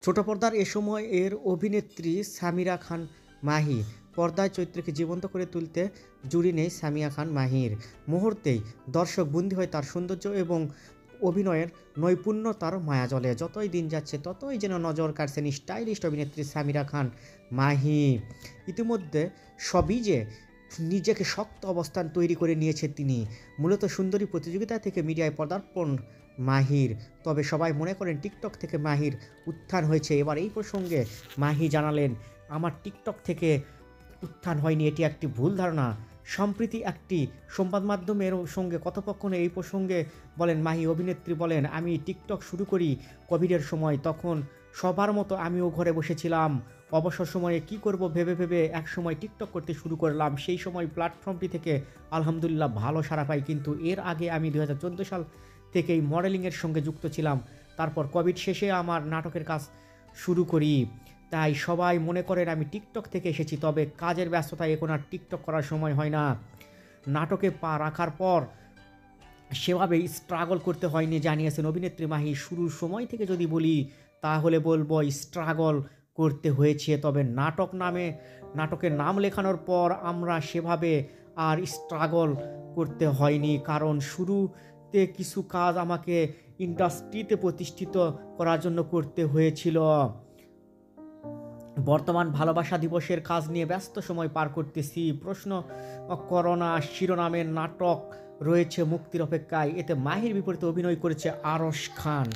ছোট পর্দার এ সময় এর অভিনেত্রী সামিরা খান মাহি পর্দায় চরিত্রকে জীবন্ত করে তুলতে জুড়ি নেই সামিয়া খান মাহির। মুহূর্তেই দর্শক বন্দী হয় তার সৌন্দর্য এবং অভিনয়ের নৈপুণ্যতার মায়াজলে। যতই দিন যাচ্ছে ততই যেন নজর কাড়ছেন স্টাইলিশ অভিনেত্রী সামিরা খান মাহি। ইতিমধ্যে সবই যে নিজেকে শক্ত অবস্থান তৈরি করে নিয়েছে তিনি। মূলত সুন্দরী প্রতিযোগিতা থেকে মিডিয়ায় পদার্পণ মাহির। তবে সবাই মনে করেন টিকটক থেকে মাহির উত্থান হয়েছে। এবার এই প্রসঙ্গে মাহি জানালেন, আমার টিকটক থেকে উত্থান হয়নি, এটি একটি ভুল ধারণা। সম্প্রতি একটি সংবাদ মাধ্যমের সঙ্গে কথোপকথনে এই প্রসঙ্গে বলেন মাহি। অভিনেত্রী বলেন, আমি টিকটক শুরু করি কোভিডের সময়। তখন সবার মতো আমিও ঘরে বসেছিলাম। অবসর সময়ে কি করব ভেবে ভেবে এক সময় টিকটক করতে শুরু করলাম। সেই সময় প্ল্যাটফর্মটি থেকে আলহামদুলিল্লাহ ভালো সাড়া পাই। কিন্তু এর আগে আমি 2014 সাল থেকেই মডেলিংয়ের সঙ্গে যুক্ত ছিলাম। তারপর কোভিড শেষে আমার নাটকের কাজ শুরু করি। তাই সবাই মনে করেন আমি টিকটক থেকে এসেছি। তবে কাজের ব্যস্ততায় এখন আর টিকটক করার সময় হয় না। নাটকে পা রাখার পর সেভাবে স্ট্রাগল করতে হয়নি জানিয়েছেন অভিনেত্রী মাহি। শুরুর সময় থেকে যদি বলি তাহলে বলবো স্ট্রাগল করতে হয়েছে। তবে নাটকের নাম লেখানোর পর আমরা সেভাবে আর স্ট্রাগল করতে হয়নি, কারণ শুরুতে কিছু কাজ আমাকে ইন্ডাস্ট্রিতে প্রতিষ্ঠিত করার জন্য করতে হয়েছিল। বর্তমান ভালোবাসা দিবসের কাজ নিয়ে ব্যস্ত সময় পার করতেছি। প্রশ্ন করোনা শিরোনামের নাটক রয়েছে মুক্তির অপেক্ষায়। এতে মাহির বিপরীতে অভিনয় করেছে আরশ খান।